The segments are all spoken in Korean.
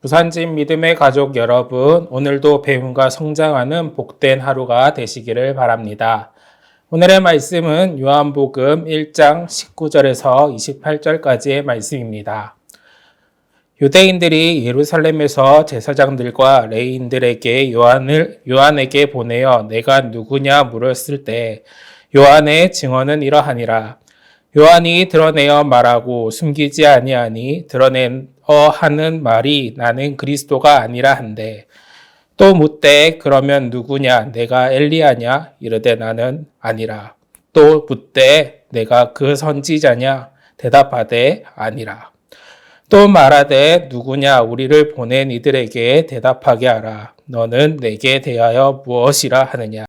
부산진 믿음의 가족 여러분, 오늘도 배움과 성장하는 복된 하루가 되시기를 바랍니다. 오늘의 말씀은 요한복음 1장 19절에서 28절까지의 말씀입니다. 유대인들이 예루살렘에서 제사장들과 레위인들에게 요한에게 보내어 내가 누구냐 물었을 때 요한의 증언은 이러하니라. 요한이 드러내어 말하고 숨기지 아니하니 드러내어 하는 말이 나는 그리스도가 아니라 한데 또 묻되 그러면 누구냐 내가 엘리야냐 이르되 나는 아니라 또 묻되 내가 그 선지자냐 대답하되 아니라 또 말하되 누구냐 우리를 보낸 이들에게 대답하게 하라 너는 내게 대하여 무엇이라 하느냐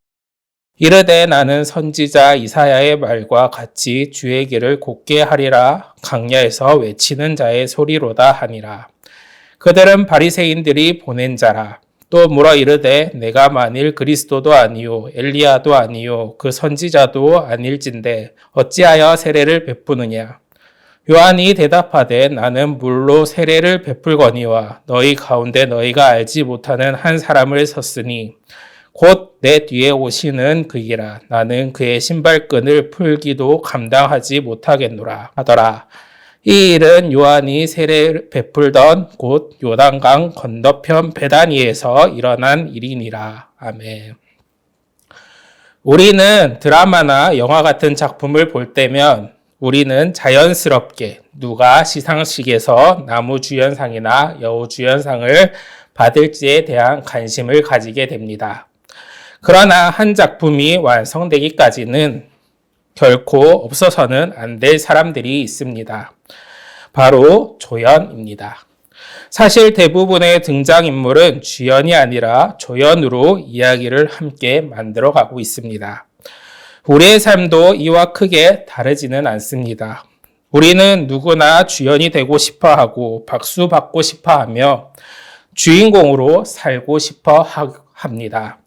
이르되 나는 선지자 이사야의 말과 같이 주의 길을 곧게 하리라 강야에서 외치는 자의 소리로다 하니라. 그들은 바리새인들이 보낸 자라. 또 물어 이르되 내가 만일 그리스도도 아니요 엘리야도 아니요 그 선지자도 아닐진데 어찌하여 세례를 베푸느냐. 요한이 대답하되 나는 물로 세례를 베풀거니와 너희 가운데 너희가 알지 못하는 한 사람을 섰으니 곧 내 뒤에 오시는 그이라 나는 그의 신발끈을 풀기도 감당하지 못하겠노라 하더라. 이 일은 요한이 세례를 베풀던 곳 요단강 건너편 베다니에서 일어난 일이니라. 아멘. 우리는 드라마나 영화 같은 작품을 볼 때면 우리는 자연스럽게 누가 시상식에서 나무주연상이나 여우주연상을 받을지에 대한 관심을 가지게 됩니다. 그러나 한 작품이 완성되기까지는 결코 없어서는 안 될 사람들이 있습니다. 바로 조연입니다. 사실 대부분의 등장인물은 주연이 아니라 조연으로 이야기를 함께 만들어가고 있습니다. 우리의 삶도 이와 크게 다르지는 않습니다. 우리는 누구나 주연이 되고 싶어하고 박수 받고 싶어하며 주인공으로 살고 싶어 합니다.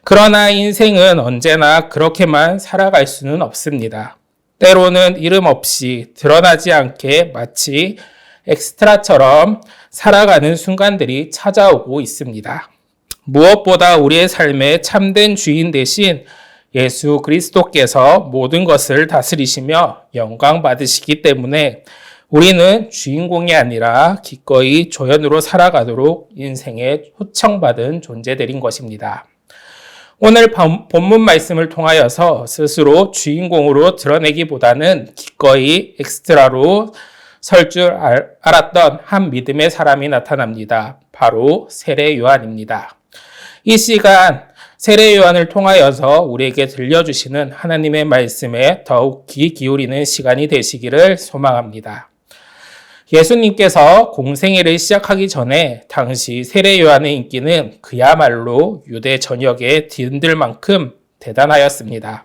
그러나 인생은 언제나 그렇게만 살아갈 수는 없습니다. 때로는 이름 없이 드러나지 않게 마치 엑스트라처럼 살아가는 순간들이 찾아오고 있습니다. 무엇보다 우리의 삶의 참된 주인 대신 예수 그리스도께서 모든 것을 다스리시며 영광 받으시기 때문에 우리는 주인공이 아니라 기꺼이 조연으로 살아가도록 인생에 초청받은 존재들인 것입니다. 오늘 본문 말씀을 통하여서 스스로 주인공으로 드러내기보다는 기꺼이 엑스트라로 설 줄 알았던 한 믿음의 사람이 나타납니다. 바로 세례 요한입니다. 이 시간 세례 요한을 통하여서 우리에게 들려주시는 하나님의 말씀에 더욱 귀 기울이는 시간이 되시기를 소망합니다. 예수님께서 공생애를 시작하기 전에 당시 세례 요한의 인기는 그야말로 유대 전역에 뒤흔들 만큼 대단하였습니다.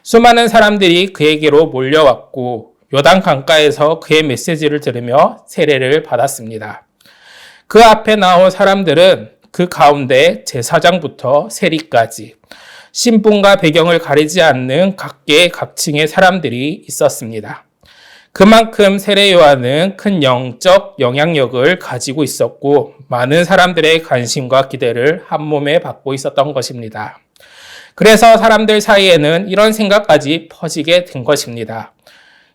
수많은 사람들이 그에게로 몰려왔고 요단 강가에서 그의 메시지를 들으며 세례를 받았습니다. 그 앞에 나온 사람들은 그 가운데 제사장부터 세리까지 신분과 배경을 가리지 않는 각계 각층의 사람들이 있었습니다. 그만큼 세례 요한은 큰 영적 영향력을 가지고 있었고 많은 사람들의 관심과 기대를 한 몸에 받고 있었던 것입니다. 그래서 사람들 사이에는 이런 생각까지 퍼지게 된 것입니다.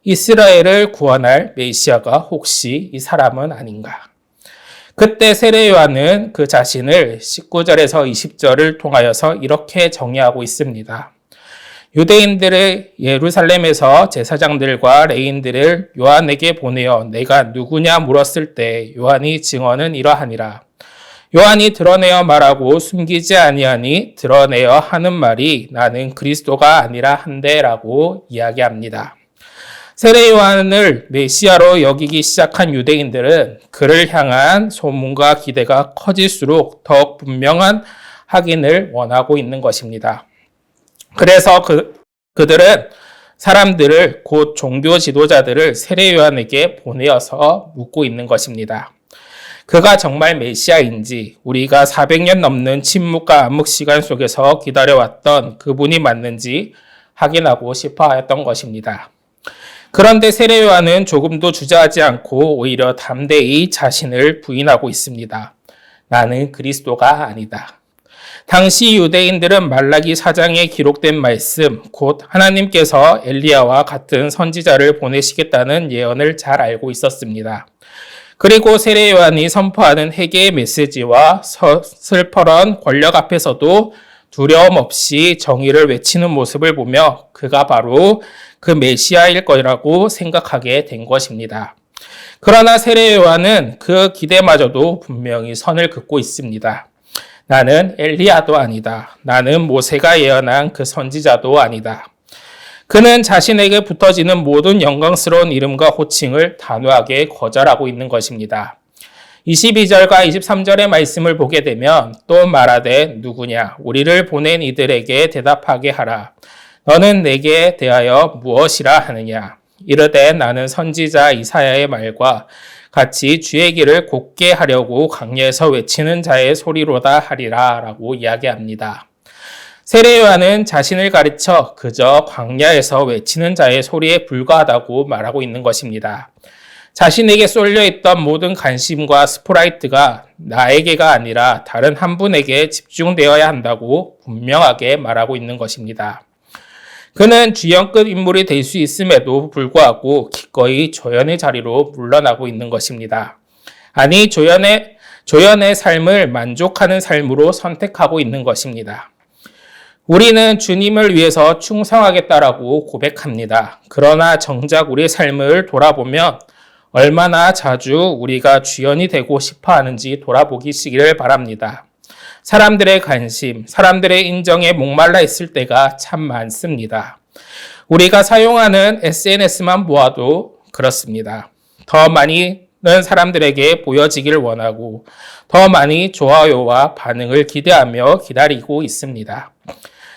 이스라엘을 구원할 메시아가 혹시 이 사람은 아닌가? 그때 세례 요한은 그 자신을 19절에서 20절을 통하여서 이렇게 정의하고 있습니다. 유대인들의 예루살렘에서 제사장들과 레위인들을 요한에게 보내어 내가 누구냐 물었을 때 요한이 증언은 이러하니라. 요한이 드러내어 말하고 숨기지 아니하니 드러내어 하는 말이 나는 그리스도가 아니라 한데라고 이야기합니다. 세례 요한을 메시아로 여기기 시작한 유대인들은 그를 향한 소문과 기대가 커질수록 더욱 분명한 확인을 원하고 있는 것입니다. 그래서 그들은 사람들을 곧 종교 지도자들을 세례 요한에게 보내어서 묻고 있는 것입니다. 그가 정말 메시아인지 우리가 400년 넘는 침묵과 암묵 시간 속에서 기다려왔던 그분이 맞는지 확인하고 싶어 하였던 것입니다. 그런데 세례 요한은 조금도 주저하지 않고 오히려 담대히 자신을 부인하고 있습니다. 나는 그리스도가 아니다. 당시 유대인들은 말라기 4장에 기록된 말씀, 곧 하나님께서 엘리야와 같은 선지자를 보내시겠다는 예언을 잘 알고 있었습니다. 그리고 세례 요한이 선포하는 회개의 메시지와 슬퍼런 권력 앞에서도 두려움 없이 정의를 외치는 모습을 보며 그가 바로 그 메시아일 거라고 생각하게 된 것입니다. 그러나 세례 요한은 그 기대마저도 분명히 선을 긋고 있습니다. 나는 엘리야도 아니다. 나는 모세가 예언한 그 선지자도 아니다. 그는 자신에게 붙어지는 모든 영광스러운 이름과 호칭을 단호하게 거절하고 있는 것입니다. 22절과 23절의 말씀을 보게 되면 또 말하되 누구냐 우리를 보낸 이들에게 대답하게 하라. 너는 내게 대하여 무엇이라 하느냐. 이르되 나는 선지자 이사야의 말과 같이 주의 길을 곧게 하려고 광야에서 외치는 자의 소리로다 하리라 라고 이야기합니다. 세례 요한은 자신을 가르쳐 그저 광야에서 외치는 자의 소리에 불과하다고 말하고 있는 것입니다. 자신에게 쏠려있던 모든 관심과 스포라이트가 나에게가 아니라 다른 한 분에게 집중되어야 한다고 분명하게 말하고 있는 것입니다. 그는 주연급 인물이 될 수 있음에도 불구하고 기꺼이 조연의 자리로 물러나고 있는 것입니다. 아니, 조연의 삶을 만족하는 삶으로 선택하고 있는 것입니다. 우리는 주님을 위해서 충성하겠다라고 고백합니다. 그러나 정작 우리의 삶을 돌아보면 얼마나 자주 우리가 주연이 되고 싶어 하는지 돌아보시기를 바랍니다. 사람들의 관심, 사람들의 인정에 목말라 있을 때가 참 많습니다. 우리가 사용하는 SNS만 보아도 그렇습니다. 더 많이는 사람들에게 보여지기를 원하고 더 많이 좋아요와 반응을 기대하며 기다리고 있습니다.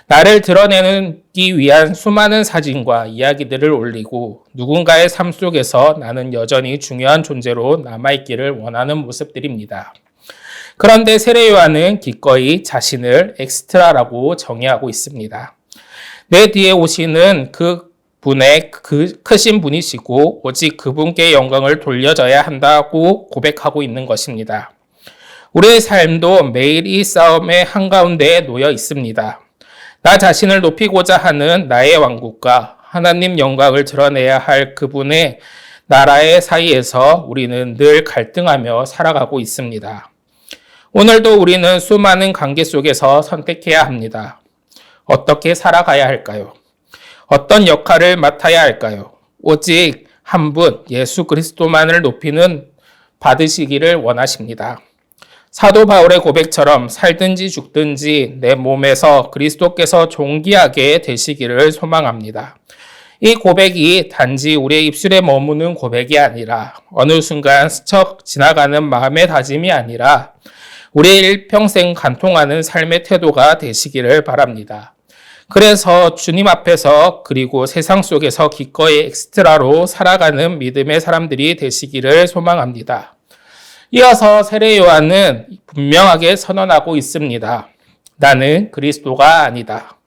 나를 드러내기 위한 수많은 사진과 이야기들을 올리고 누군가의 삶 속에서 나는 여전히 중요한 존재로 남아있기를 원하는 모습들입니다. 그런데 세례 요한은 기꺼이 자신을 엑스트라라고 정의하고 있습니다. 내 뒤에 오시는 그 분의 크신 분이시고 오직 그분께 영광을 돌려줘야 한다고 고백하고 있는 것입니다. 우리의 삶도 매일 이 싸움의 한가운데에 놓여 있습니다. 나 자신을 높이고자 하는 나의 왕국과 하나님 영광을 드러내야 할 그분의 나라의 사이에서 우리는 늘 갈등하며 살아가고 있습니다. 오늘도 우리는 수많은 관계 속에서 선택해야 합니다. 어떻게 살아가야 할까요? 어떤 역할을 맡아야 할까요? 오직 한 분, 예수 그리스도만을 높이는 받으시기를 원하십니다. 사도 바울의 고백처럼 살든지 죽든지 내 몸에서 그리스도께서 존귀하게 되시기를 소망합니다. 이 고백이 단지 우리의 입술에 머무는 고백이 아니라 어느 순간 스쳐 지나가는 마음의 다짐이 아니라 우리의 일평생 간통하는 삶의 태도가 되시기를 바랍니다. 그래서 주님 앞에서 그리고 세상 속에서 기꺼이 엑스트라로 살아가는 믿음의 사람들이 되시기를 소망합니다. 이어서 세례 요한은 분명하게 선언하고 있습니다. 나는 그리스도가 아니다.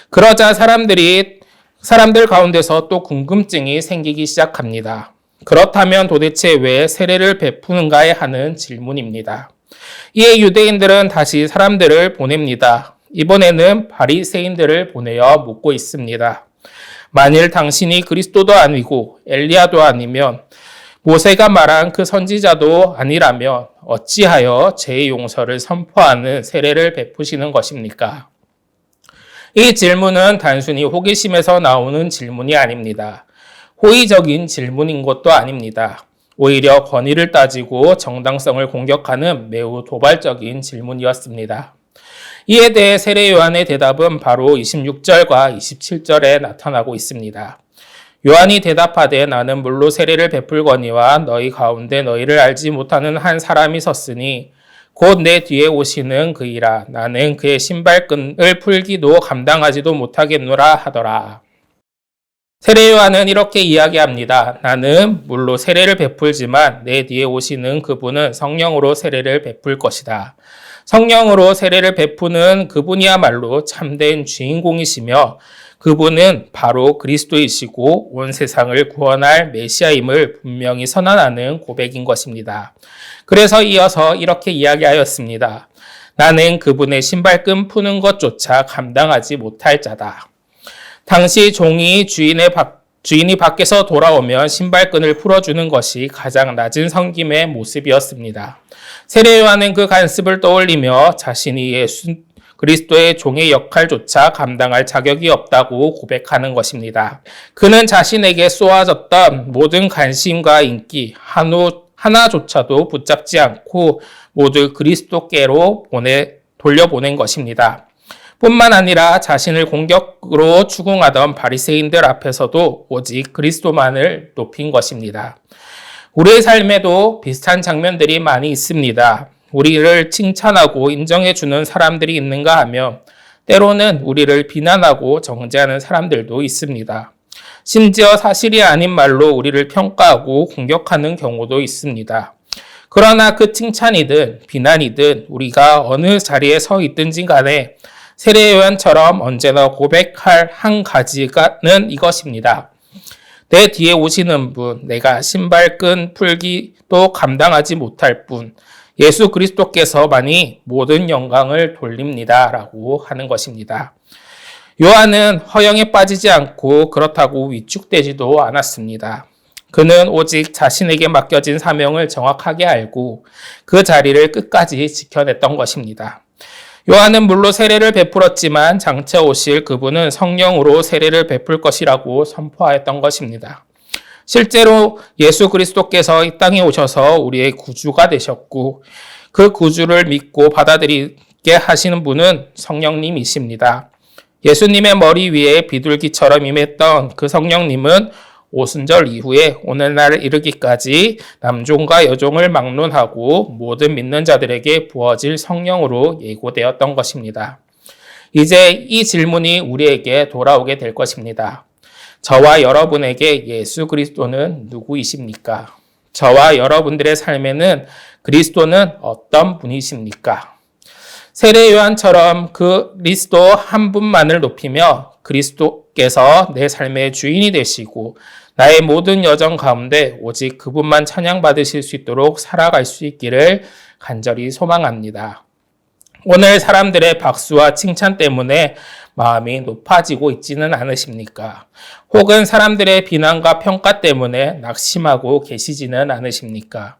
그러자 사람들 가운데서 또 궁금증이 생기기 시작합니다. 그렇다면 도대체 왜 세례를 베푸는가에 하는 질문입니다. 이에 유대인들은 다시 사람들을 보냅니다. 이번에는 바리새인들을 보내어 묻고 있습니다. 만일 당신이 그리스도도 아니고 엘리야도 아니면 모세가 말한 그 선지자도 아니라면 어찌하여 죄의 용서를 선포하는 세례를 베푸시는 것입니까? 이 질문은 단순히 호기심에서 나오는 질문이 아닙니다. 호의적인 질문인 것도 아닙니다. 오히려 권위를 따지고 정당성을 공격하는 매우 도발적인 질문이었습니다. 이에 대해 세례 요한의 대답은 바로 26절과 27절에 나타나고 있습니다. 요한이 대답하되 나는 물로 세례를 베풀거니와 너희 가운데 너희를 알지 못하는 한 사람이 섰으니 곧 내 뒤에 오시는 그이라. 나는 그의 신발끈을 풀기도 감당하지도 못하겠노라 하더라. 세례 요한은 이렇게 이야기합니다. 나는 물로 세례를 베풀지만 내 뒤에 오시는 그분은 성령으로 세례를 베풀 것이다. 성령으로 세례를 베푸는 그분이야말로 참된 주인공이시며 그분은 바로 그리스도이시고 온 세상을 구원할 메시아임을 분명히 선언하는 고백인 것입니다. 그래서 이어서 이렇게 이야기하였습니다. 나는 그분의 신발끈 푸는 것조차 감당하지 못할 자다. 당시 주인이 밖에서 돌아오면 신발끈을 풀어주는 것이 가장 낮은 섬김의 모습이었습니다. 세례 요한은 그 간습을 떠올리며 자신이 예수 그리스도의 종의 역할조차 감당할 자격이 없다고 고백하는 것입니다. 그는 자신에게 쏘아졌던 모든 관심과 인기 하나조차도 붙잡지 않고 모두 그리스도께로 돌려보낸 것입니다. 뿐만 아니라 자신을 공격으로 추궁하던 바리새인들 앞에서도 오직 그리스도만을 높인 것입니다. 우리의 삶에도 비슷한 장면들이 많이 있습니다. 우리를 칭찬하고 인정해주는 사람들이 있는가 하면 때로는 우리를 비난하고 정죄하는 사람들도 있습니다. 심지어 사실이 아닌 말로 우리를 평가하고 공격하는 경우도 있습니다. 그러나 그 칭찬이든 비난이든 우리가 어느 자리에 서 있든지 간에 세례 요한처럼 언제나 고백할 한 가지는 이것입니다. 내 뒤에 오시는 분, 내가 신발끈 풀기도 감당하지 못할 분, 예수 그리스도께서만이 모든 영광을 돌립니다. 라고 하는 것입니다. 요한은 허영에 빠지지 않고 그렇다고 위축되지도 않았습니다. 그는 오직 자신에게 맡겨진 사명을 정확하게 알고 그 자리를 끝까지 지켜냈던 것입니다. 요한은 물로 세례를 베풀었지만 장차 오실 그분은 성령으로 세례를 베풀 것이라고 선포하였던 것입니다. 실제로 예수 그리스도께서 이 땅에 오셔서 우리의 구주가 되셨고 그 구주를 믿고 받아들이게 하시는 분은 성령님이십니다. 예수님의 머리 위에 비둘기처럼 임했던 그 성령님은 오순절 이후에 오늘날 이르기까지 남종과 여종을 막론하고 모든 믿는 자들에게 부어질 성령으로 예고되었던 것입니다. 이제 이 질문이 우리에게 돌아오게 될 것입니다. 저와 여러분에게 예수 그리스도는 누구이십니까? 저와 여러분들의 삶에는 그리스도는 어떤 분이십니까? 세례 요한처럼 그리스도 한 분만을 높이며 그리스도께서 내 삶의 주인이 되시고 나의 모든 여정 가운데 오직 그분만 찬양받으실 수 있도록 살아갈 수 있기를 간절히 소망합니다. 오늘 사람들의 박수와 칭찬 때문에 마음이 높아지고 있지는 않으십니까? 혹은 사람들의 비난과 평가 때문에 낙심하고 계시지는 않으십니까?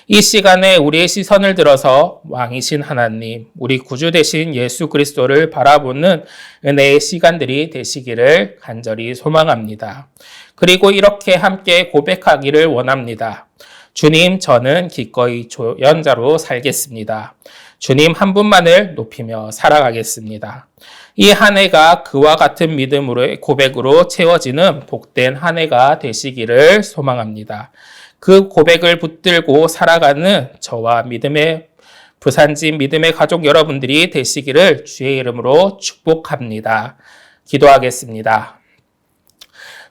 이 시간에 우리의 시선을 들어서 왕이신 하나님, 우리 구주 되신 예수 그리스도를 바라보는 은혜의 시간들이 되시기를 간절히 소망합니다. 그리고 이렇게 함께 고백하기를 원합니다. 주님, 저는 기꺼이 조연자로 살겠습니다. 주님 한 분만을 높이며 살아가겠습니다. 이 한 해가 그와 같은 믿음으로의 고백으로 채워지는 복된 한 해가 되시기를 소망합니다. 그 고백을 붙들고 살아가는 저와 부산진 믿음의 가족 여러분들이 되시기를 주의 이름으로 축복합니다. 기도하겠습니다.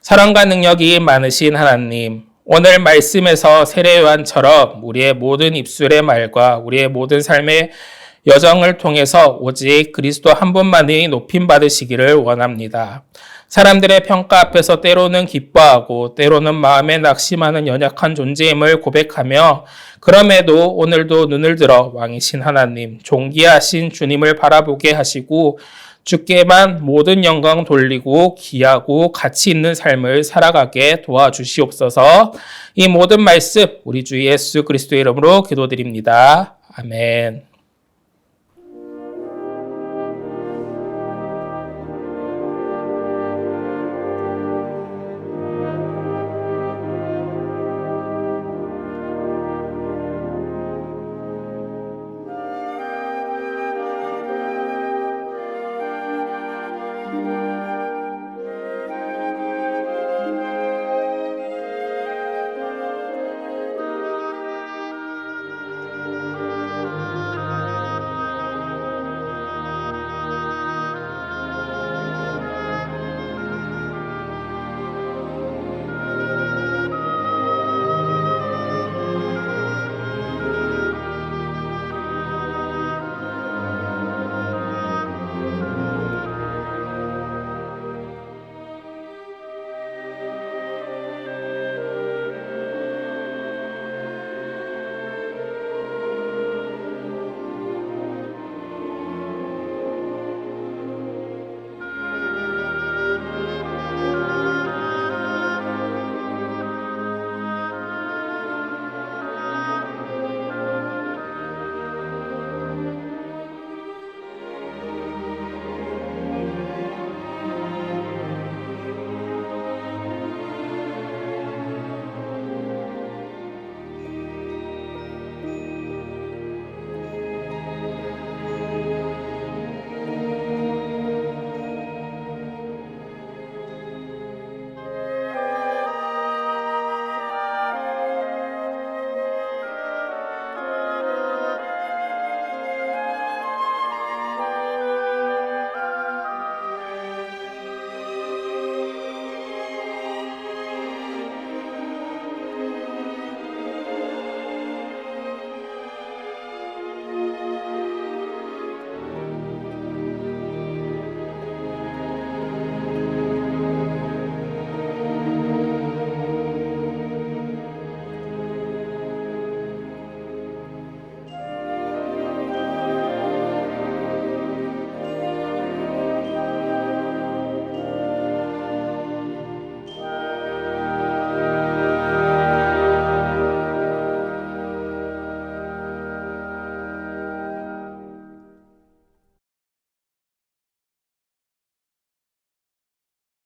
사랑과 능력이 많으신 하나님, 오늘 말씀에서 세례 요한처럼 우리의 모든 입술의 말과 우리의 모든 삶의 여정을 통해서 오직 그리스도 한 분만이 높임 받으시기를 원합니다. 사람들의 평가 앞에서 때로는 기뻐하고 때로는 마음에 낙심하는 연약한 존재임을 고백하며 그럼에도 오늘도 눈을 들어 왕이신 하나님, 존귀하신 주님을 바라보게 하시고 주께만 모든 영광 돌리고 귀하고 가치 있는 삶을 살아가게 도와주시옵소서. 이 모든 말씀 우리 주 예수 그리스도의 이름으로 기도드립니다. 아멘.